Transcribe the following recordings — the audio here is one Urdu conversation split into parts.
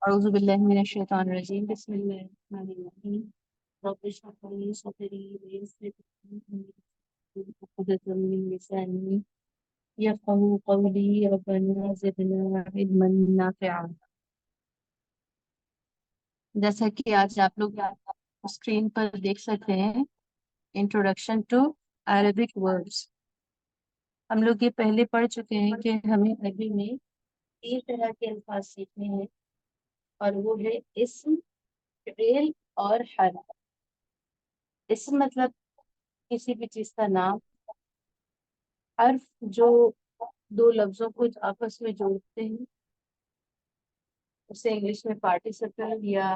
اعوذ باللہ من الشیطان الرجیم بسم اللہ الرحمن الرحیم رب اشرح لي صدری ويسر لي امری عقدۃ من لسانی یفقهوا قولی ربنا زدنا علما نافعا۔ جیسا کہ آج آپ لوگ اسکرین پر دیکھ سکتے ہیں، انٹروڈکشن ٹو عربک ورڈز۔ ہم لوگ یہ پہلے پڑھ چکے ہیں کہ ہمیں عربی میں 3 طرح کے الفاظ سیکھنے ہیں، اور وہ ہے اسم، فعل اور حرف۔ اسم مطلب کسی بھی چیز کا نام، حرف جو 2 لفظوں کو آپس میں جوڑتے ہیں، اسے انگلش میں پارٹیسپل یا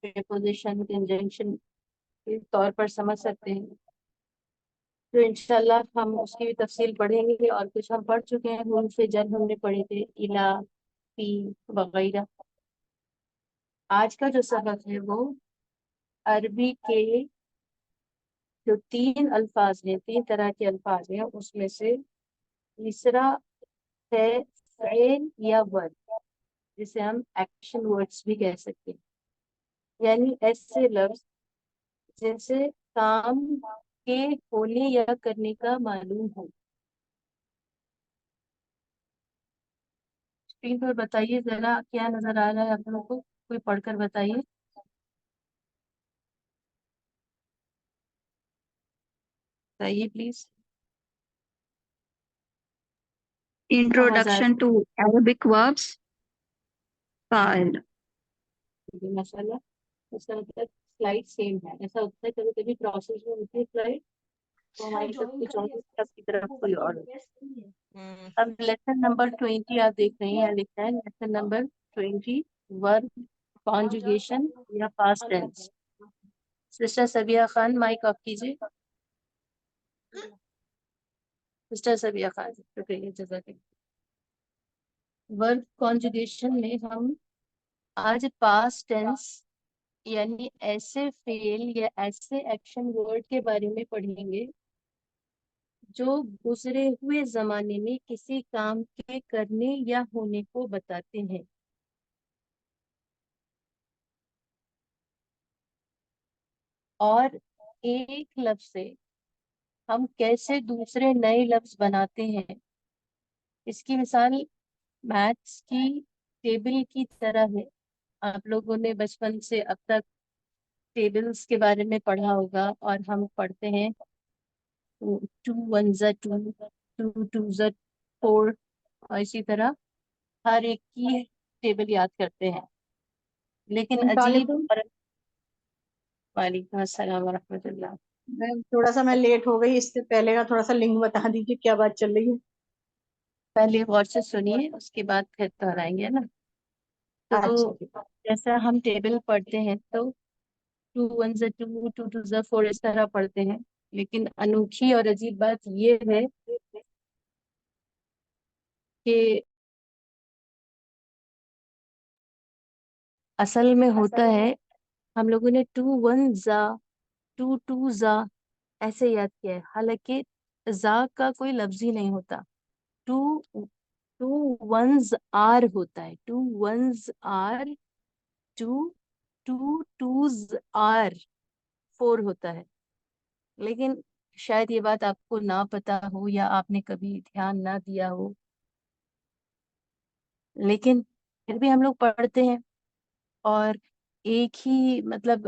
پریپوزیشن کنجنکشن کے طور پر سمجھ سکتے ہیں۔ تو انشاءاللہ ہم اس کی بھی تفصیل پڑھیں گے، اور کچھ ہم پڑھ چکے ہیں، حروف جر ہم نے پڑھے تھے، الا، فی وغیرہ۔ آج کا جو سبق ہے وہ عربی کے جو 3 الفاظ ہیں، 3 طرح کے الفاظ ہیں، اس میں سے تیسرا ہے فعل یا ورب، جسے ہم ایکشن ورڈز بھی کہہ سکتے ہیں، یعنی ایسے لفظ جن سے کام کے ہونے یا کرنے کا معلوم ہو۔ اسکرین پر بتائیے ذرا کیا نظر آ رہا ہے آپ لوگوں کو، کوئی پڑھ کر بتائیے، بتائیے please. Introduction to Arabic verbs. فاعل. ماشاء اللہ، اس کا مطلب سلائڈ سیم ہے۔ ایسا ہوتا ہے کبھی کبھی پروسیس میں ہوتی ہے سلائڈ، تو ہماری طرف کچھ اور سب کی طرف کوئی اور ہوتا ہے۔ اب لیسن نمبر 20 آپ دیکھ رہے ہیں، لکھا ہے لیسن نمبر 20 ورب کانجوگیشن یا past tense. Sister Sabiha Khan mic off کیجیے۔ سسٹر سبیہ خان، شکریہ، جزاک اللہ۔ ورب کانجوگیشن میں ہم آج پاسٹ ٹینس یعنی ایسے فعل یا ایسے ایکشن ورڈ کے بارے میں پڑھیں گے جو گزرے ہوئے زمانے میں کسی کام کے کرنے یا ہونے کو بتاتے ہیں۔ اور ایک لفظ سے ہم کیسے دوسرے نئے لفظ بناتے ہیں، اس کی مثال میتھس کی ٹیبل کی طرح ہے۔ آپ لوگوں نے بچپن سے اب تک ٹیبلز کے بارے میں پڑھا ہوگا، اور ہم پڑھتے ہیں 2 1 2 2 2 4، اور اسی طرح ہر ایک کی ٹیبل یاد کرتے ہیں۔ لیکن عجیب، وعلیکم السلام ورحمۃ اللہ۔ تھوڑا سا میں لیٹ ہو گئی، اس سے پہلے کا تھوڑا سا لنک بتا دیجیے کیا بات چل رہی ہے۔ پہلے غور سے سنیے، اس کے بعد پھر دہرائیں گے نا۔ تو جیسا ہم ٹیبل پڑھتے ہیں تو 2 1 2 2 2 4 اس طرح پڑھتے ہیں، لیکن انوکھی اور عجیب بات یہ ہے کہ اصل میں ہوتا ہے ہم لوگوں نے 2 1 2 2 ایسے یاد کیا ہے، حالانکہ زا کا کوئی لفظ ہی نہیں ہوتا۔ 2 1 آر ہوتا ہے، 2 1 آر، 2 2 آر، 4 ہوتا ہے۔ لیکن شاید یہ بات آپ کو نہ پتا ہو یا آپ نے کبھی دھیان نہ دیا ہو، لیکن پھر بھی ہم لوگ پڑھتے ہیں، اور ایک ہی مطلب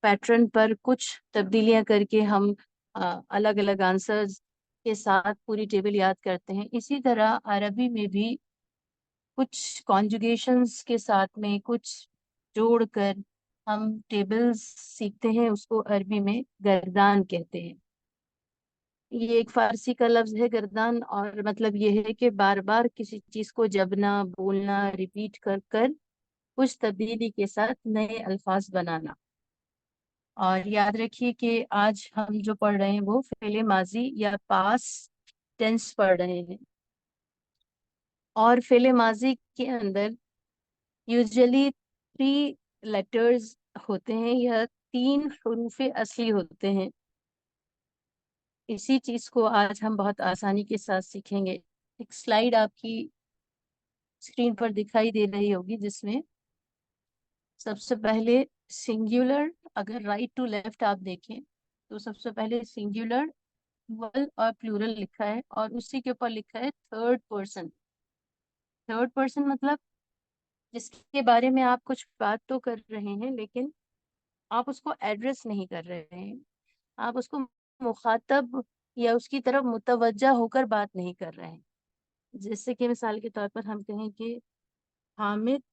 پیٹرن پر کچھ تبدیلیاں کر کے ہم الگ الگ آنسرز کے ساتھ پوری ٹیبل یاد کرتے ہیں۔ اسی طرح عربی میں بھی کچھ کانجوگیشنز کے ساتھ میں کچھ جوڑ کر ہم ٹیبلز سیکھتے ہیں، اس کو عربی میں گردان کہتے ہیں۔ یہ ایک فارسی کا لفظ ہے گردان، اور مطلب یہ ہے کہ بار بار کسی چیز کو جبنا، بولنا، ریپیٹ کر کر کچھ تبدیلی کے ساتھ نئے الفاظ بنانا۔ اور یاد رکھیے کہ آج ہم جو پڑھ رہے ہیں وہ فعل ماضی یا پاسٹ ٹینس پڑھ رہے ہیں، اور فعل ماضی کے اندر یوزلی 3 لیٹرز ہوتے ہیں یا 3 حروف اصلی ہوتے ہیں۔ اسی چیز کو آج ہم بہت آسانی کے ساتھ سیکھیں گے۔ ایک سلائیڈ آپ کی اسکرین پر دکھائی دے رہی ہوگی جس میں سب سے پہلے سنگولر، اگر رائٹ ٹو لیفٹ آپ دیکھیں تو سب سے پہلے سنگولر اور پلورل لکھا ہے، اور اسی کے اوپر لکھا ہے تھرڈ پرسن. تھرڈ پرسن مطلب جس کے بارے میں آپ کچھ بات تو کر رہے ہیں لیکن آپ اس کو ایڈریس نہیں کر رہے ہیں، آپ اس کو مخاطب یا اس کی طرف متوجہ ہو کر بات نہیں کر رہے ہیں. جیسے کہ مثال کے طور پر ہم کہیں کہ حامد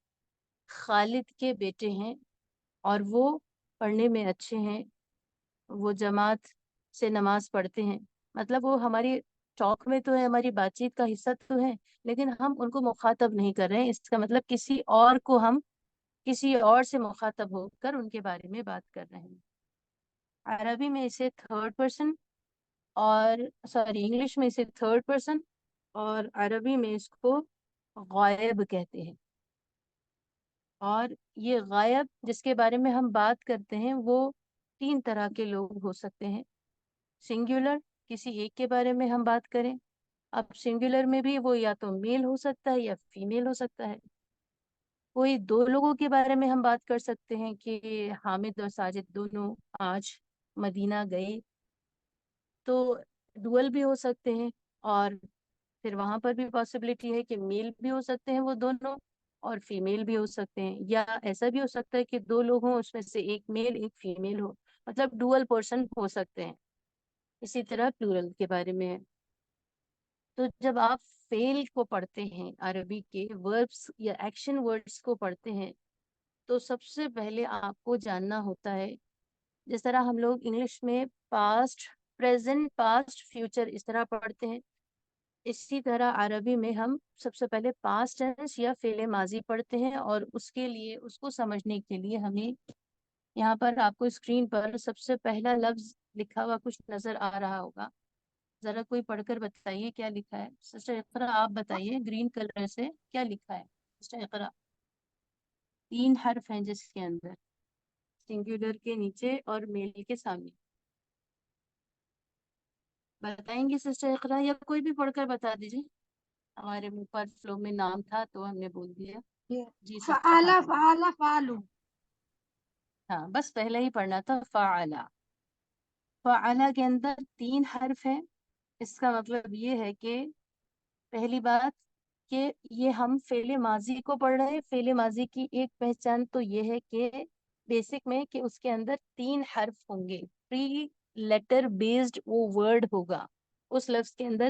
خالد کے بیٹے ہیں اور وہ پڑھنے میں اچھے ہیں، وہ جماعت سے نماز پڑھتے ہیں. مطلب وہ ہماری ٹاک میں تو ہے، ہماری بات چیت کا حصہ تو ہے، لیکن ہم ان کو مخاطب نہیں کر رہے ہیں. اس کا مطلب کسی اور کو ہم کسی اور سے مخاطب ہو کر ان کے بارے میں بات کر رہے ہیں. عربی میں اسے تھرڈ پرسن اور انگلش میں اسے تھرڈ پرسن اور عربی میں اس کو غائب کہتے ہیں. اور یہ غائب جس کے بارے میں ہم بات کرتے ہیں وہ 3 طرح کے لوگ ہو سکتے ہیں. سنگولر، کسی ایک کے بارے میں ہم بات کریں. اب سنگولر میں بھی وہ یا تو میل ہو سکتا ہے یا فیمیل ہو سکتا ہے. کوئی 2 لوگوں کے بارے میں ہم بات کر سکتے ہیں کہ حامد اور ساجد دونوں آج مدینہ گئے، تو ڈوئل بھی ہو سکتے ہیں. اور پھر وہاں پر بھی پاسبلٹی ہے کہ میل بھی ہو سکتے ہیں وہ دونوں اور فیمیل بھی ہو سکتے ہیں، یا ایسا بھی ہو سکتا ہے کہ 2 لوگ ہوں، اس میں سے ایک میل ایک فیمیل ہو، مطلب ڈوئل پرسن ہو سکتے ہیں. اسی طرح پلورل کے بارے میں ہے. تو جب آپ فعل کو پڑھتے ہیں، عربی کے وربس یا ایکشن ورڈس کو پڑھتے ہیں، تو سب سے پہلے آپ کو جاننا ہوتا ہے، جس طرح ہم لوگ انگلش میں پاسٹ، پریزنٹ، پاسٹ، فیوچر اس طرح پڑھتے ہیں، اسی طرح عربی میں ہم سب سے پہلے پاسٹ ٹینس یا فعل ماضی پڑھتے ہیں. اور اس کے لیے، اس کو سمجھنے کے لیے ہمیں یہاں پر آپ کو اسکرین پر سب سے پہلا لفظ لکھا ہوا کچھ نظر آ رہا ہوگا. ذرا کوئی پڑھ کر بتائیے کیا لکھا ہے. سسٹر اقرا آپ بتائیے گرین کلر سے کیا لکھا ہے. سسٹر اقرا، 3 حرف ہیں جس کے اندر سنگولر کے نیچے اور میل کے سامنے. بتائیں گے سسٹر اقرا یا کوئی بھی پڑھ کر بتا دیجیے؟ ہمارے منہ پر فلو میں نام تھا تو ہم نے بول دیا. جی سسٹر. فعل فعل فعلو. ہاں بس پہلے ہی پڑھنا تھا. فعلا. فعلا کے اندر 3 حرف ہیں. اس کا مطلب یہ ہے کہ پہلی بات کہ یہ ہم فعل ماضی کو پڑھ رہے ہیں. فعل ماضی کی ایک پہچان تو یہ ہے کہ بیسک میں کہ اس کے اندر 3 حرف ہوں گے. 3 لیٹر بیسڈ وہ ورڈ ہوگا. اس لفظ کے اندر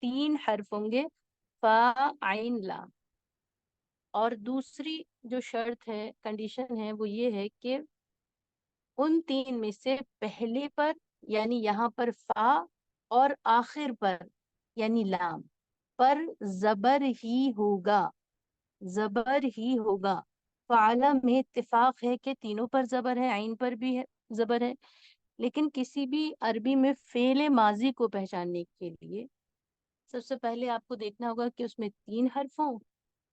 3 حرف ہوں گے، فا عین لام. اور دوسری جو شرط ہے، کنڈیشن ہے، وہ یہ ہے کہ ان 3 میں سے پہلے پر یعنی یہاں پر فا اور آخر پر یعنی لام پر زبر ہی ہوگا. زبر ہی ہوگا. فعلا میں اتفاق ہے کہ تینوں پر زبر ہے، عین پر بھی ہے زبر ہے، لیکن کسی بھی عربی میں فعل ماضی کو پہچاننے کے لیے سب سے پہلے آپ کو دیکھنا ہوگا کہ اس میں 3 حرف ہوں.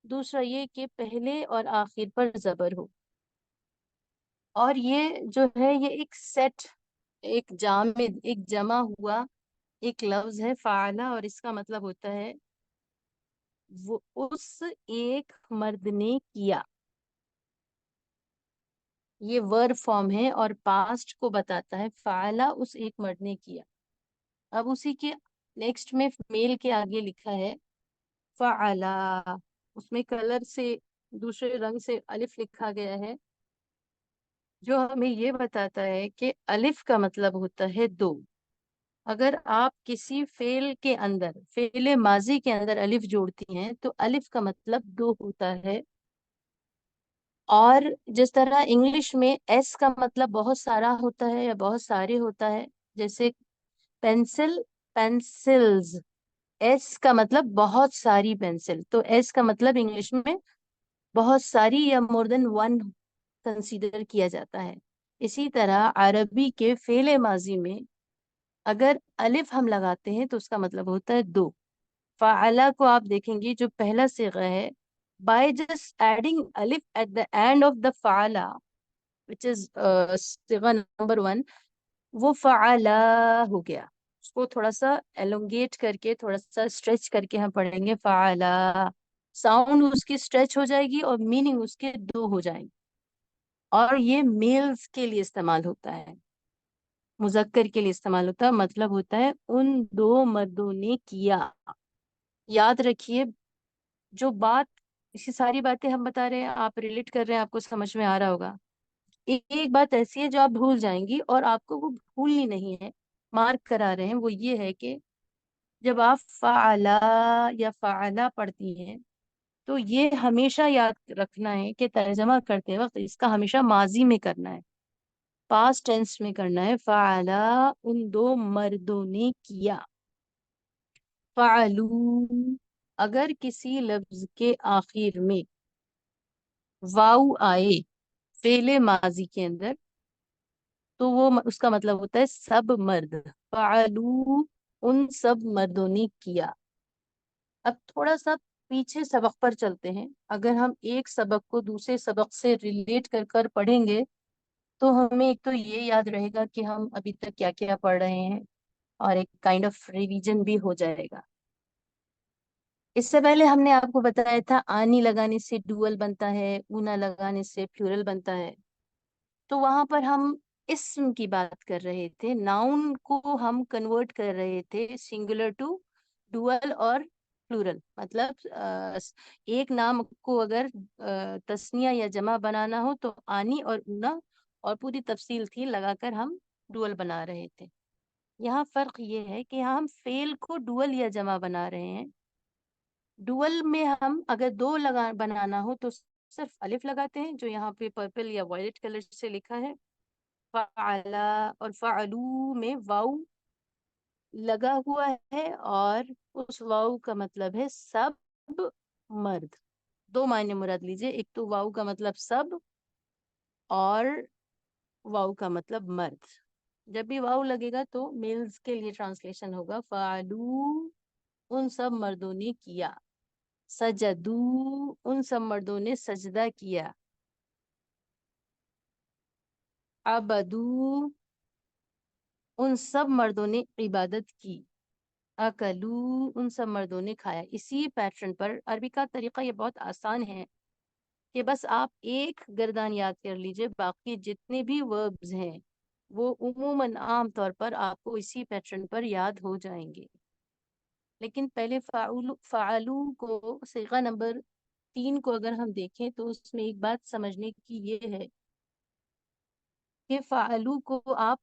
دوسرا یہ کہ پہلے اور آخر پر زبر ہو. اور یہ جو ہے یہ ایک سیٹ، ایک جامد، ایک جمع ہوا ایک لفظ ہے فعلا، اور اس کا مطلب ہوتا ہے وہ اس ایک مرد نے کیا. یہ ورب فارم ہے اور پاسٹ کو بتاتا ہے. فعلا اس ایک مرد نے کیا. اب اسی کے نیکسٹ میں میل کے آگے لکھا ہے فعلا. اس میں کلر سے دوسرے رنگ سے الف لکھا گیا ہے جو ہمیں یہ بتاتا ہے کہ الف کا مطلب ہوتا ہے 2. اگر آپ کسی فعل کے اندر، فعل ماضی کے اندر الف جوڑتی ہیں تو الف کا مطلب 2 ہوتا ہے. اور جس طرح انگلش میں ایس کا مطلب بہت سارا ہوتا ہے یا بہت سارے ہوتا ہے، جیسے پینسل، پینسلز، ایس کا مطلب بہت ساری پینسل، تو ایس کا مطلب انگلش میں بہت ساری یا مور دین 1 کنسیڈر کیا جاتا ہے. اسی طرح عربی کے فعل ماضی میں اگر الف ہم لگاتے ہیں تو اس کا مطلب ہوتا ہے 2. فعلا کو آپ دیکھیں گے جو پہلا صیغہ ہے، by just adding alif at the end of the فعلا which is صیغہ نمبر 1، وہ فعلا ہو گیا. اس کو تھوڑا سا elongate کر کے، تھوڑا سا اسٹریچ کر کے ہم پڑھیں گے فعلا. ساؤنڈ اس کی اسٹریچ ہو جائے گی اور میننگ اس کے 2 ہو جائیں گے. اور یہ میلز کے لیے استعمال ہوتا ہے، مذکر کے لیے استعمال ہوتا ہے، مطلب ہوتا ہے ان دو مردوں نے کیا. یاد رکھیے جو بات، اسی ساری باتیں ہم بتا رہے ہیں، آپ ریلیٹ کر رہے ہیں، آپ کو سمجھ میں آ رہا ہوگا. ایک بات ایسی ہے جو آپ بھول جائیں گی اور آپ کو وہ بھولنی نہیں ہے، مارک کرا رہے ہیں، وہ یہ ہے کہ جب آپ فعلا یا فعلا پڑھتی ہیں تو یہ ہمیشہ یاد رکھنا ہے کہ ترجمہ کرتے وقت اس کا ہمیشہ ماضی میں کرنا ہے، پاسٹ ٹینس میں کرنا ہے. فعلا ان دو مردوں نے کیا. فعلو اگر کسی لفظ کے آخر میں واو آئے فعل ماضی کے اندر تو وہ اس کا مطلب ہوتا ہے سب مرد. فعلو ان سب مردوں نے کیا. اب تھوڑا سا پیچھے سبق پر چلتے ہیں. اگر ہم ایک سبق کو دوسرے سبق سے ریلیٹ کر کر پڑھیں گے تو ہمیں ایک تو یہ یاد رہے گا کہ ہم ابھی تک کیا کیا پڑھ رہے ہیں، اور ایک کائنڈ آف ریویژن بھی ہو جائے گا. اس سے پہلے ہم نے آپ کو بتایا تھا آنی لگانے سے ڈوئل بنتا ہے، اونا لگانے سے پلورل بنتا ہے. تو وہاں پر ہم اسم کی بات کر رہے تھے، ناؤن کو ہم کنورٹ کر رہے تھے سنگولر ٹو ڈوئل اور پلورل. مطلب ایک نام کو اگر تسنیہ یا جمع بنانا ہو تو آنی اور اونا، اور پوری تفصیل تھی لگا کر ہم ڈوئل بنا رہے تھے. یہاں فرق یہ ہے کہ یہاں ہم فعل کو ڈوئل یا جمع بنا رہے ہیں. ڈوئل میں ہم اگر دو بنانا ہو تو صرف الف لگاتے ہیں جو یہاں پہ پرپل یا وائلٹ کلر سے لکھا ہے، فعلا، اور فعلو میں واو لگا ہوا ہے اور اس واو کا مطلب ہے سب مرد. دو معنی مراد لیجئے، ایک تو واو کا مطلب سب اور واو کا مطلب مرد. جب بھی واو لگے گا تو میلز کے لیے ٹرانسلیشن ہوگا فعلو ان سب مردوں نے کیا. سجدو ان سب مردوں نے سجدہ کیا. عبدو ان سب مردوں نے عبادت کی. اکلو ان سب مردوں نے کھایا. اسی پیٹرن پر عربی کا طریقہ یہ بہت آسان ہے کہ بس آپ ایک گردان یاد کر لیجئے، باقی جتنے بھی وربز ہیں وہ عموماً عام طور پر آپ کو اسی پیٹرن پر یاد ہو جائیں گے. لیکن پہلے فعلو کو صیغہ نمبر 3 کو اگر ہم دیکھیں تو اس میں ایک بات سمجھنے کی یہ ہے کہ فعلو کو آپ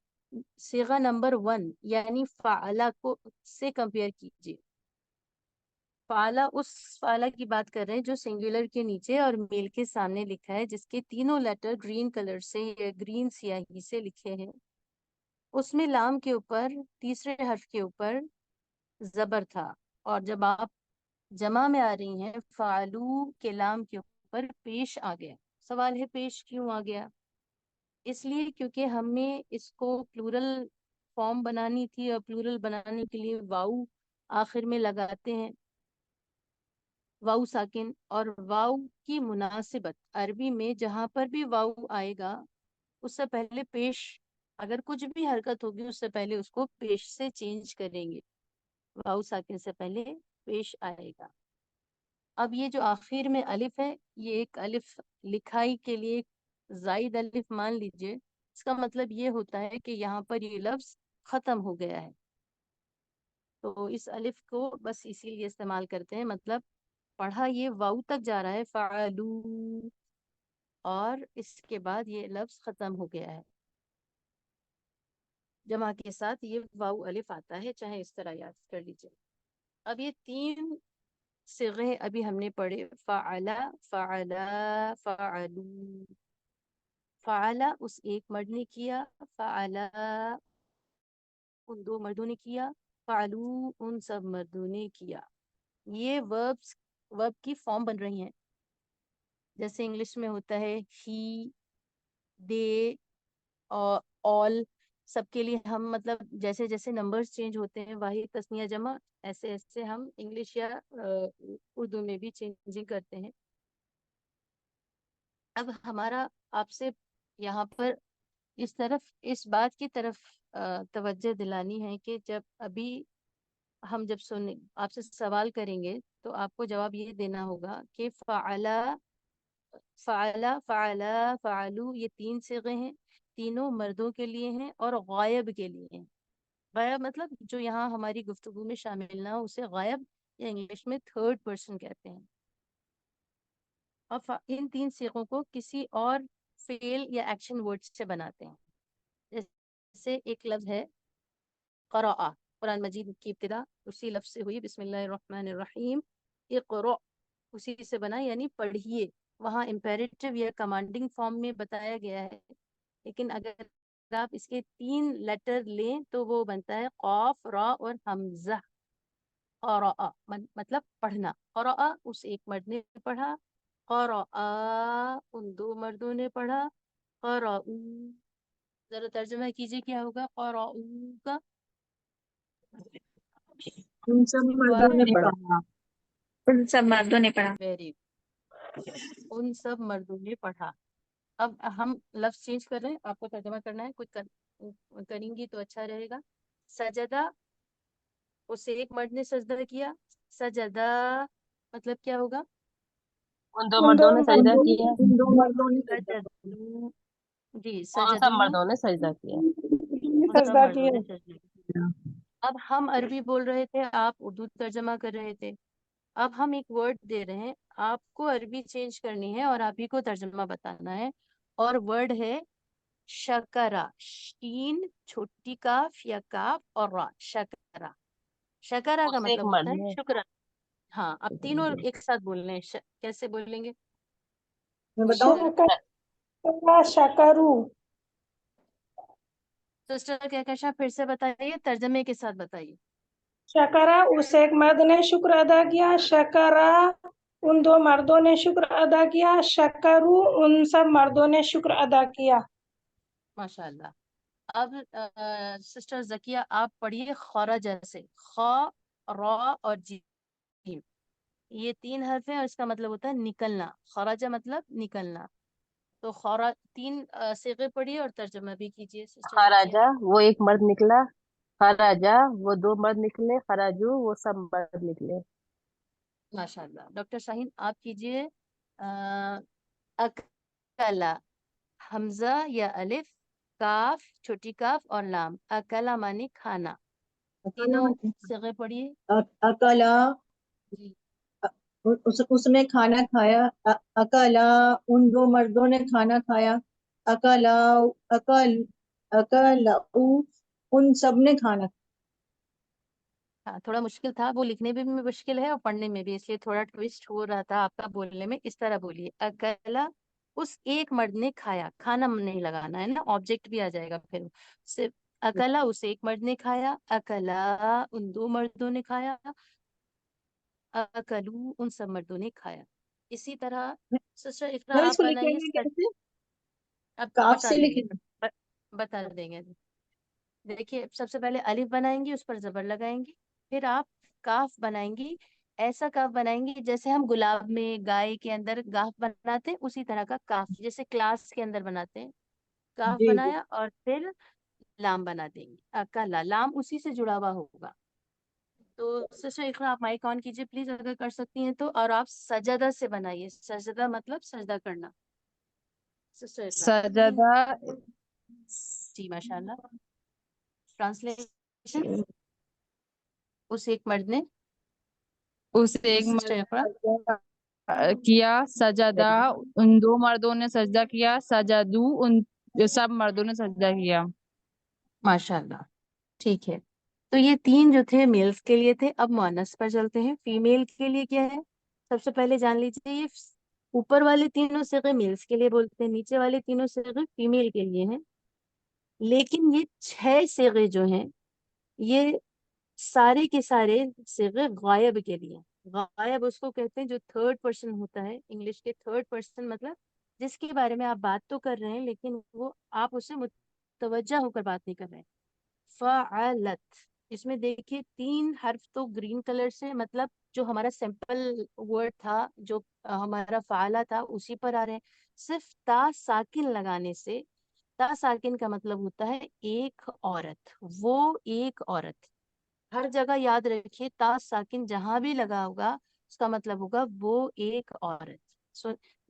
صیغہ نمبر 1 یعنی فعلا کو سے کمپیئر کیجئے. فعلا اس فعلا کی بات کر رہے ہیں جو سنگولر کے نیچے اور میل کے سامنے لکھا ہے، جس کے تینوں لیٹر گرین کلر سے یا گرین سیاہی سے لکھے ہیں. اس میں لام کے اوپر تیسرے حرف کے اوپر زبر تھا، اور جب آپ جمع میں آ رہی ہیں فعلو کے لام کے اوپر پیش آ گیا. سوال ہے پیش کیوں آ گیا؟ اس لیے کیونکہ ہمیں اس کو پلورل فارم بنانی تھی، اور پلورل بنانے کے لیے واو آخر میں لگاتے ہیں، واو ساکن. اور واو کی مناسبت عربی میں جہاں پر بھی واو آئے گا اس سے پہلے پیش، اگر کچھ بھی حرکت ہوگی اس سے پہلے اس کو پیش سے چینج کریں گے. واو ساکن سے پہلے پیش آئے گا. اب یہ جو آخر میں الف ہے، یہ ایک الف لکھائی کے لیے ایک زائد الف مان لیجئے. اس کا مطلب یہ ہوتا ہے کہ یہاں پر یہ لفظ ختم ہو گیا ہے، تو اس الف کو بس اسی لیے استعمال کرتے ہیں، مطلب پڑھا یہ واو تک جا رہا ہے فعلو، اور اس کے بعد یہ لفظ ختم ہو گیا ہے. جمع کے ساتھ یہ واو الف آتا ہے، چاہے اس طرح یاد کر لیجئے. اب یہ 3 صیغے ابھی ہم نے پڑھے، فعلا، فعلا، فعلو. فعلا اس ایک مرد نے کیا، فعلا ان 2 مردوں نے کیا، فعلو ان سب مردوں نے کیا. یہ ورب کی فارم بن رہی ہیں، جیسے انگلش میں ہوتا ہے ہی، دے اور آل. سب کے لیے ہم مطلب جیسے جیسے نمبرز چینج ہوتے ہیں واحد تسنیہ جمع، ایسے ایسے ہم انگلش یا اردو میں بھی چینجنگ کرتے ہیں. اب ہمارا آپ سے یہاں پر اس بات کی طرف توجہ دلانی ہے کہ جب آپ سے سوال کریں گے تو آپ کو جواب یہ دینا ہوگا کہ فعلا فعلا، فعلا، فعلو، یہ 3 صیغے ہیں، تینوں مردوں کے لیے ہیں اور غائب کے لیے ہیں۔ غائب مطلب جو یہاں ہماری گفتگو میں شامل نہ ہو اسے غائب یا انگلش میں تھرڈ پرسن کہتے ہیں۔ اور ان 3 صیغوں کو کسی اور فعل یا ایکشن ورڈ سے بناتے ہیں، جیسے ایک لفظ ہے قرأ، قرآن مجید کی ابتدا اسی لفظ سے ہوئی، بسم اللہ الرحمن الرحیم، اقرأ اسی سے بنا یعنی پڑھیے۔ وہاں امپیریٹو یا کمانڈنگ فارم میں بتایا گیا ہے، لیکن اگر آپ اس کے 3 لیٹر لیں تو وہ بنتا ہے قاف، را اور حمزہ۔ قرأ مطلب پڑھنا، قرأ اس ایک مرد نے پڑھا، قرأ ان 2 مردوں نے پڑھا، قرأوا ذرا ترجمہ کیجئے کیا ہوگا قرأوا کا؟ ان سب کسی کو آ مردوں رہا نے ہے؟ پڑھا۔ ان سب مردوں نے پڑھا۔ ویری، ان سب مردوں نے پڑھا۔ اب ہم لفظ چینج کر رہے ہیں، آپ کو ترجمہ کرنا ہے، کچھ کریں گی تو اچھا رہے گا۔ سجدہ اس سے ایک مرد نے سجدہ کیا، سجدہ مطلب کیا ہوگا؟ ان دو مردوں نے سجدہ کیا، ان دو مردوں نے سجدو، جی ان سب سجدو، مردوں نے سجدہ کیا۔ ان سب سجدہ مردوں کیا۔ نے سجدہ کیا۔ اب ہم عربی بول رہے تھے، آپ اردو ترجمہ کر رہے تھے، اب ہم ایک ورڈ دے رہے ہیں، آپ کو عربی چینج کرنی ہے اور آپ ہی کو ترجمہ بتانا ہے، اور ورڈ ہے شکرا، شین چھوٹی کاف یا کاف اور را، شکرا۔ شکرا کا اس ایک مطلب مرد ہوتا ہے نے شکر۔ ہاں، اب تینوں ایک ساتھ بولنے ہیں، کیسے بولیں گے؟ میں بتاؤں شکرو، سسٹر کہکشاں پھر سے بتائیے، ترجمے کے ساتھ بتائیے۔ شکرا اس ایک مرد نے شکر ادا کیا، شکرا ان 2 مردوں نے شکر ادا کیا، شکرو ان سب مردوں نے شکر ادا کیا۔ ماشاء اللہ۔ اب سسٹر زکیہ آپ پڑھیے خرجہ سے، خا، را اور جیم، یہ 3 حرف ہیں اور اس کا مطلب ہوتا ہے نکلنا، خرجہ مطلب نکلنا، تو 3 صیغے پڑھیے اور ترجمہ بھی کیجیے سسٹر زکیہ۔ خراجہ وہ ایک مرد نکلا، خراجہ وہ 2 مرد نکلے، خراجو وہ سب مرد نکلے۔ ماشاء اللہ۔ ڈاکٹر شاہین آپ کیجیے اکلا، حمزہ یا الف، کاف چھوٹی کاف اور لام، اکلا معنی کھانا، تینوں صیغے پڑھیے۔ اکلا جی اس نے کھانا کھایا، اکلا ان 2 مردوں نے کھانا کھایا، اکلا اکلا ان سب نے کھانا کھایا۔ ہاں، تھوڑا مشکل تھا، وہ لکھنے میں بھی مشکل ہے اور پڑھنے میں بھی، اس لیے تھوڑا ٹویسٹ ہو رہا تھا آپ کا بولنے میں۔ اس طرح بولیے اکلا اس ایک مرد نے کھایا، کھانا نہیں لگانا ہے نا، آبجیکٹ بھی آ جائے گا پھر، صرف اکلا اس ایک مرد نے کھایا، اکلا ان 2 مردوں نے کھایا، اکلو ان سب مردوں نے کھایا۔ اسی طرح سسٹر اقرا اس آپ کو لکھیں بنائیے، گے کیسے؟ اب کاف بتا سے دیں گے، لکھیں گے؟ بتا دیں گے۔ دیکھیے سب سے پہلے الف بنائیں گی، اس پر زبر لگائیں گی، پھر آپ کاف بنائیں گی، ایسا کاف بنائیں گی جیسے ہم گلاب میں گائے کے اندر گاف بناتے ہیں، اسی طرح کا کاف جیسے کلاس کے اندر بناتے ہیں، کاف جی جی بنایا اور پھر لام بنا دیں گے، اکلا، لام اسی سے جڑا ہوا ہوگا۔ تو سسٹر اقرا آپ مائک آن کیجیے پلیز اگر کر سکتی ہیں تو، اور آپ سجدہ سے بنائیے، سجدہ مطلب سجدہ کرنا، سسٹر اقرا۔ سجدہ جی ماشاء اللہ۔ ٹرانسلیشن، اس ایک مرد نے، اس ایک سسٹر اقرا۔ مرد کیا، سجدہ ان 2 مردوں نے سجدہ کیا، سجدو ان سب مردوں نے سجدہ کیا۔ ماشاء اللہ، ٹھیک ہے۔ تو یہ 3 جو تھے میلز کے لیے تھے، اب مؤنث پر چلتے ہیں، فیمیل کے لیے کیا ہے سب سے پہلے جان لیجیے، یہ اوپر والے تینوں صیغے میلز کے لیے بولتے ہیں، نیچے والے تینوں صیغے فیمیل کے لیے ہیں، لیکن یہ 6 صیغے جو ہیں یہ سارے کے سارے صیغے غائب کے لیے ہیں۔ غائب اس کو کہتے ہیں جو تھرڈ پرسن ہوتا ہے، انگلش کے تھرڈ پرسن مطلب جس کے بارے میں آپ بات تو کر رہے ہیں لیکن وہ آپ اسے متوجہ ہو کر بات نہیں کر رہے ہیں۔ فعلت، اس میں دیکھیے 3 حرف تو گرین کلر سے، مطلب جو ہمارا سمپل ورڈ تھا جو ہمارا فعلا تھا اسی پر آ رہے ہیں، صرف تا ساکن لگانے سے، تا ساکن کا مطلب ہوتا ہے ایک عورت، وہ ایک عورت، ہر جگہ یاد رکھیے تا ساکن جہاں بھی لگا ہوگا اس کا مطلب ہوگا وہ ایک عورت۔ سو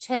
6